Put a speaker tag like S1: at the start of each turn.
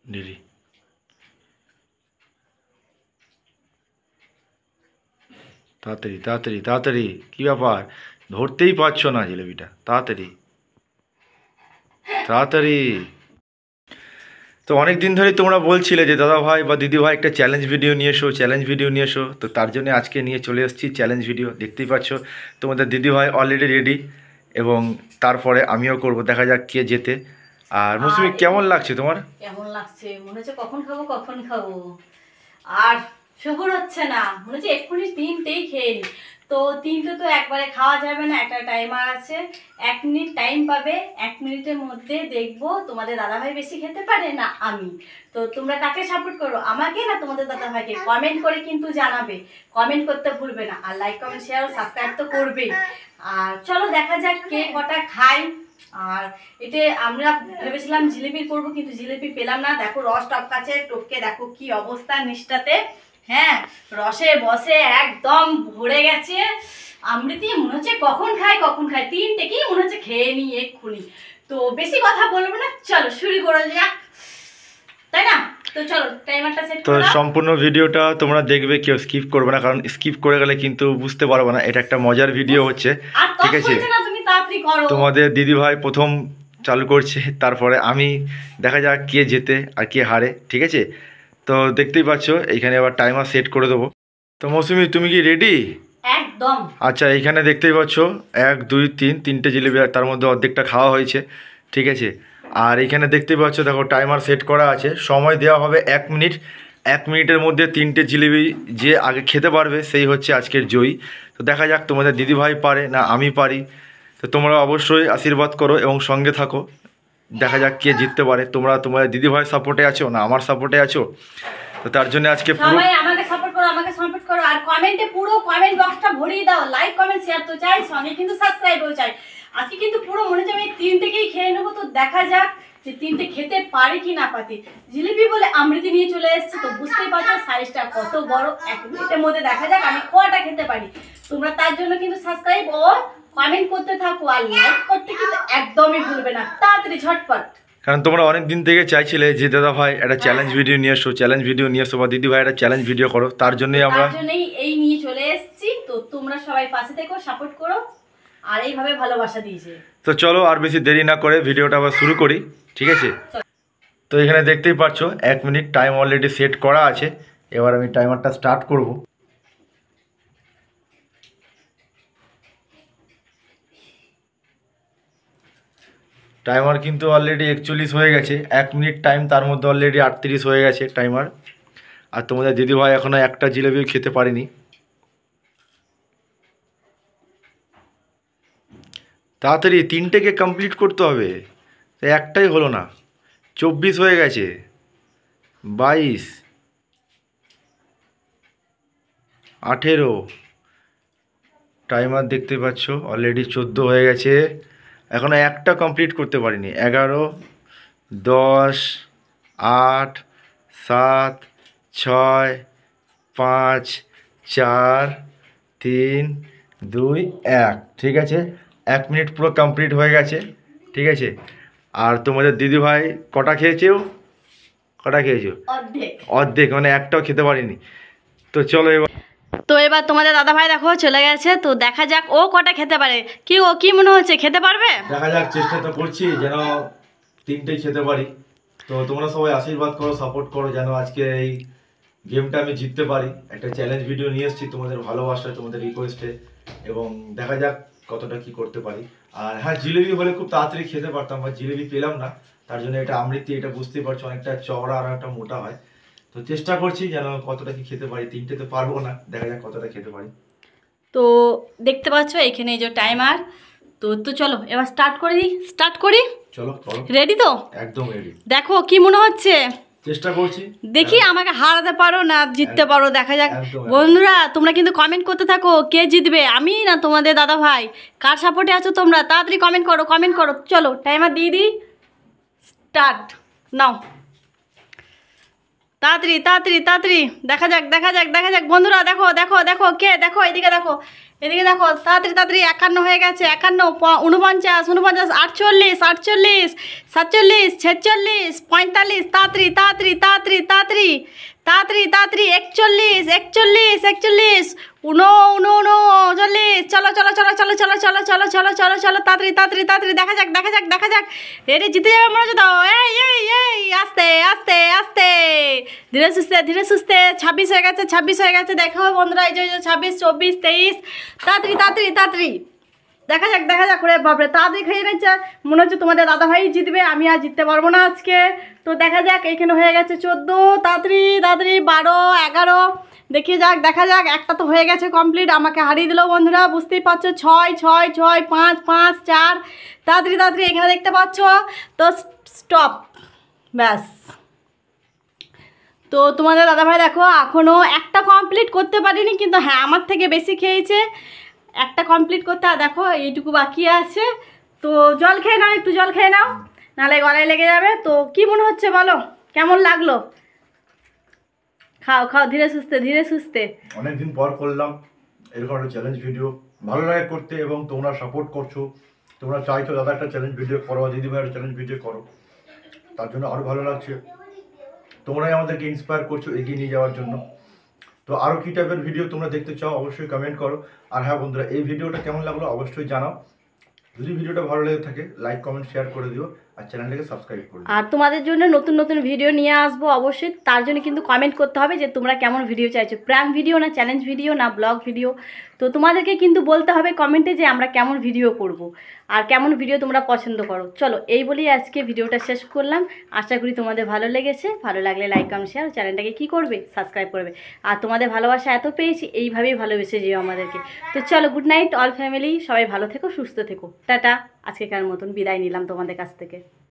S1: দিদি তাড়াতাড়ি তাড়াতাড়ি তাড়াতাড়ি, কী ব্যাপার, ধরতেই পারছো না জিলেবিটা, তাড়াতাড়ি তাড়াতাড়ি। তো অনেক দিন ধরেই তোমরা বলছিলে যে দাদা ভাই বা দিদি ভাই একটা চ্যালেঞ্জ ভিডিও নিয়ে এসো, চ্যালেঞ্জ ভিডিও নিয়ে এসো। তো তার জন্য আজকে নিয়ে চলে এসেছি চ্যালেঞ্জ ভিডিও। দেখতেই পাচ্ছ তোমাদের দিদি ভাই অলরেডি রেডি, এবং তারপরে আমিও করব, দেখা যাক কে জেতে। আর মৌসুমি কেমন লাগছে তোমার?
S2: কেমন লাগছে মনে হচ্ছে কখন খাবো কখন খাবো, আর সবুর হচ্ছে না, মনে হচ্ছে এক্ষুনি তিনটেই খেয়ে নি। তো তিনটে তো একবারে খাওয়া যাবে না, একটা টাইমার আছে, 1 মিনিট টাইম পাবে। 1 মিনিটের মধ্যে দেখবো তোমাদের দাদাভাই বেশি খেতে পারে না আমি। তো তোমরা কাকে সাপোর্ট করো, আমাকে না তোমাদের দাদাভাইকে? কমেন্ট করে কিন্তু জানাবে, কমেন্ট করতে ভুলবে না, আর লাইক কমেন্ট শেয়ার সাবস্ক্রাইব তো করবেই। আর চলো দেখা যাক কে কটা খাই। আর এতে আমরা ভেবেছিলাম জিলিপি করবো, কিন্তু জিলিপি পেলাম না। দেখো রস টপকাচ্ছে, টপকে দেখো কি অবস্থা নিচটাতে। হ্যাঁ, রসে বসে একদম ভরে গেছে। আমৃতি মনে হচ্ছে কখন খাই কখন খাই, তিনটেকেই মনে হচ্ছে খেয়ে নিই এক্ষুনি। তো বেশি কথা বলবো না, চলো শুরু করা যাক, তাই না? তো চলো টাইমারটা সেট
S1: তো
S2: করো।
S1: সম্পূর্ণ ভিডিওটা তোমরা দেখবে, কেউ স্কিপ করবে না, কারণ স্কিপ করে গেলে কিন্তু বুঝতে পারবে না এটা একটা মজার ভিডিও হচ্ছে।
S2: আর
S1: ঠিক আছে,
S2: না, তুমি তাড়াতাড়ি করো।
S1: তোমাদের দিদিভাই প্রথম চালু করছে, তারপরে আমি, দেখা যাক কে জেতে আর কে হারে। ঠিক আছে, তো দেখতেই পাচ্ছ এইখানে আবার টাইমার সেট করে দেবো। তো মৌসুমি তুমি কি রেডি?
S2: একদম।
S1: আচ্ছা, এইখানে দেখতেই পাচ্ছ 1 2 3 তিনটে জিলিপি, আর তার মধ্যে অর্ধেকটা খাওয়া হয়েছে। ঠিক আছে, আর এইখানে দেখতেই পাচ্ছ দেখো টাইমার সেট করা আছে, সময় দেওয়া হবে 1 মিনিট। 1 মিনিটের মধ্যে তিনটে জিলিপি যে আগে খেতে পারবে সেই হচ্ছে আজকের জয়ী। তো দেখা যাক তোমাদের দিদিভাই পারে না আমি পারি। তো তোমরা অবশ্যই আশীর্বাদ করো এবং সঙ্গে থাকো, দেখা যাক কে জিততে পারে। তোমরা তোমাদের দিদিভাই সাপোর্টে আছো না আমার সাপোর্টে আছো? তো তার জন্য আজকে পুরো
S2: সবাই আমাকে সাপোর্ট করো, আমাকে সাপোর্ট করো, আর কমেন্টে পুরো কমেন্ট বক্সটা ভরিয়ে দাও। লাইক কমেন্ট শেয়ার তো চাই, সঙ্গে কিন্তু সাবস্ক্রাইবও চাই। আজকে কিন্তু পুরো মনে হচ্ছে আমি তিনটেকেই খেয়ে নেবো। তো দেখা যাক যে তিনটে খেতে পারি কি না পারি। জিলিপি বলে আমৃতি নিয়ে চলে এসেছে, তো বুঝতেই পারছো সাইজটা কত বড়। 1 মিনিটের মধ্যে দেখা যাক আমি কটা খেতে পারি। তোমরা তার জন্য কিন্তু সাবস্ক্রাইব ও কমেন্ট করতে থাকো, আর লাইক করতে কিন্তু একদমই ভুলবে না, তাড়াতাড়ি ঝটপট।
S1: কারণ তোমরা অনেক দিন থেকে চাইছিলে যে দাদা ভাই একটা চ্যালেঞ্জ ভিডিও নিয়ে এসো, চ্যালেঞ্জ ভিডিও নিয়ে এসো, বা দিদি ভাই একটা চ্যালেঞ্জ ভিডিও করো, তার জন্যই আমরা
S2: এই নিয়ে চলে এসেছি। তো তোমরা সবাই পাশে থেকো, সাপোর্ট করো, আর এইভাবে ভালোবাসা দিয়েছে।
S1: তো চলো আর বেশি দেরি না করে ভিডিওটা আবার শুরু করি। ঠিক আছে, তো এখানে দেখতেই পাচ্ছ 1 মিনিট টাইম অলরেডি সেট করা আছে। এবার আমি টাইমারটা স্টার্ট করব। টাইমার কিন্তু অলরেডি 41 হয়ে গেছে। 1 মিনিট টাইম, তার মধ্যে অলরেডি 38 হয়ে গেছে টাইমার। আর তোমাদের দিদিভাই এখনও একটা জিলেবিও খেতে পারেনি। তাড়াতাড়ি তিনটেকে কমপ্লিট করতে হবে, তো একটাই হলো না। 24 হয়ে গেছে, 22, 18। টাইমার দেখতে পাচ্ছ অলরেডি 14 হয়ে গেছে, এখনও একটা কমপ্লিট করতে পারিনি। 11, 10, 8, 7, 6, 5, 4, 3, 2, 1। ঠিক আছে, 1 মিনিট পুরো কমপ্লিট হয়ে গেছে। ঠিক আছে, আর তোমাদের দিদিভাই কটা খেয়েছেও? কটা খেয়েছো?
S2: অর্ধেক।
S1: অর্ধেক, মানে একটাও খেতে পারিনি। তো চলো এবার,
S2: তো এবার তোমাদের দাদা ভাই দেখো চলে গেছে, তো দেখা যাক ও কটা খেতে পারে। কি ও কি মনে হচ্ছে, খেতে পারবে?
S1: দেখা যাক, চেষ্টা তো করছি যেন তিনটেই খেতে পারি। তো তোমরা সবাই আশীর্বাদ করো, সাপোর্ট করো, যেন আজকে এই গেমটা আমি জিততে পারি। একটা চ্যালেঞ্জ ভিডিও নিয়ে এসেছি তোমাদের ভালোবাসায়, তোমাদের রিকোয়েস্টে, এবং দেখা যাক কতটা কি করতে পারি। আর হ্যাঁ, জিলেবি হলে খুব তাড়াতাড়ি খেতে পারতাম, বা জিলেবি পেলাম না, তার জন্য এটা আমৃতি, এটা বুঝতেই পারছো অনেকটা চওড়া আর একটা মোটা হয়। তো চেষ্টা করছি যেন কতটা কি খেতে পারি। তিনটে তো পারবো না, দেখা যাক কতটা খেতে পারি।
S2: তো দেখতে পাচ্ছ এখানে এই যে টাইমার। তো তো চলো এবার স্টার্ট করি।
S1: চলো করো।
S2: রেডি তো?
S1: একদম রেডি।
S2: দেখো কি মনে হচ্ছে,
S1: চেষ্টা করছি,
S2: দেখি আমাকে হারাতে পারো না জিততে পারো, দেখা যাক।
S1: একদম।
S2: বন্ধুরা তোমরা কিন্তু কমেন্ট করতে থাকো, কে জিতবে, আমি না তোমাদের দাদা ভাই? কার সাপোর্টে আছো তোমরা? তাড়াতাড়ি কমেন্ট করো। চলো টাইমার দিয়ে দিই, স্টার্ট নাও। তাড়াতাড়ি দেখা যাক বন্ধুরা, দেখো কে, দেখো এদিকে দেখো। এদিকে দেখো তাড়াতাড়ি তাড়াতাড়ি 51 হয়ে গেছে, 51, 49, 49, 48, 48, 47, 46, 45, তাড়াতাড়ি তাড়াতাড়ি তাড়াতাড়ি তাড়াতাড়ি তাড়াতাড়ি তাড়াতাড়ি 41, 41, 41, 39, চলো চলো চলো চলো চলো চলো চলো চলো চলো চলো তাড়াতাড়ি তাড়াতাড়ি তাড়াতাড়ি দেখা যাক দেখা যাক দেখা যাক। রেডি, জিতে যাবে মনে হচ্ছে তো। এই আস্তে আস্তে আস্তে, ধীরে সুস্থে 26 হয়ে গেছে, 26 হয়ে গেছে। দেখো বন্ধুরা, এই যে 26, 24, 23, তাড়াতাড়ি তাড়াতাড়ি তাড়াতাড়ি দেখা যাক করে বাপরে তাড়াতাড়ি খেয়ে নিচ্ছে। মনে হচ্ছে তোমাদের দাদাভাই জিতবে, আমি আর জিততে পারবো না আজকে। তো দেখা যাক, এইখানে হয়ে গেছে 14, তাড়াতাড়ি তাড়াতাড়ি 12, 11, দেখা যাক। একটা তো হয়ে গেছে কমপ্লিট, আমাকে হারিয়ে দিল বন্ধুরা, বুঝতেই পারছো। 6, 6, 6, 5, 5, 4, তাড়াতাড়ি তাড়াতাড়ি এখানে দেখতে পাচ্ছ তো। স্টপ, ব্যাস। তো তোমাদের দাদাভাই দেখো এখনও একটা কমপ্লিট করতে পারিনি, কিন্তু হ্যাঁ আমার থেকে বেশি খেয়েছে। একটা কমপ্লিট করতে, আর দেখো এইটুকু বাকি আছে। তো জল খেয়ে নাও, একটু জল খেয়ে নাও, নাহলে গলায় লেগে যাবে। তো কি মনে হচ্ছে বলো, কেমন লাগলো? খাও খাও, ধীরে সুস্থে।
S1: অনেকদিন পর করলাম এরকম একটা চ্যালেঞ্জ ভিডিও, ভালো লাগে করতে, এবং তোমরা সাপোর্ট করছো, তোমরা চাইছো দাদা একটা চ্যালেঞ্জ ভিডিও করো, দিদিভাই একটা চ্যালেঞ্জ ভিডিও করো, তার জন্য আরও ভালো লাগছে। তোমরাই আমাদেরকে ইন্সপায়ার করছো এগিয়ে নিয়ে যাওয়ার জন্য। তো আরও কী টাইপের ভিডিও তোমরা দেখতে চাও অবশ্যই কমেন্ট করো। আর হ্যাঁ বন্ধুরা, এই ভিডিওটা কেমন লাগলো অবশ্যই জানাও। যদি ভিডিওটা ভালো লেগে থাকে লাইক কমেন্ট শেয়ার করে দিও, আর চ্যানেলটাকে সাবস্ক্রাইব করে দিও।
S2: আর তোমাদের জন্য নতুন নতুন ভিডিও নিয়ে আসবো অবশ্যই, তার জন্য কিন্তু কমেন্ট করতে হবে যে তোমরা কেমন ভিডিও চাইছো, প্র্যাঙ্ক ভিডিও না চ্যালেঞ্জ ভিডিও না ব্লগ ভিডিও। তো তোমাদেরকে কিন্তু বলতে হবে কমেন্টে যে আমরা কেমন ভিডিও করব আর কেমন ভিডিও তোমরা পছন্দ করো। চলো, এই বলেই আজকে ভিডিওটা শেষ করলাম। আশা করি তোমাদের ভালো লেগেছে। ভালো লাগলে লাইক কমেন্ট শেয়ার, চ্যানেলটাকে কী করবে, সাবস্ক্রাইব করবে। আর তোমাদের ভালোবাসা এত পেয়েছি, এইভাবেই ভালোবেসে যেও আমাদেরকে। তো চলো, গুড নাইট অল ফ্যামিলি, সবাই ভালো থেকো, সুস্থ থেকো, টাটা। আজকেকার মতন বিদায় নিলাম তোমাদের কাছ থেকে।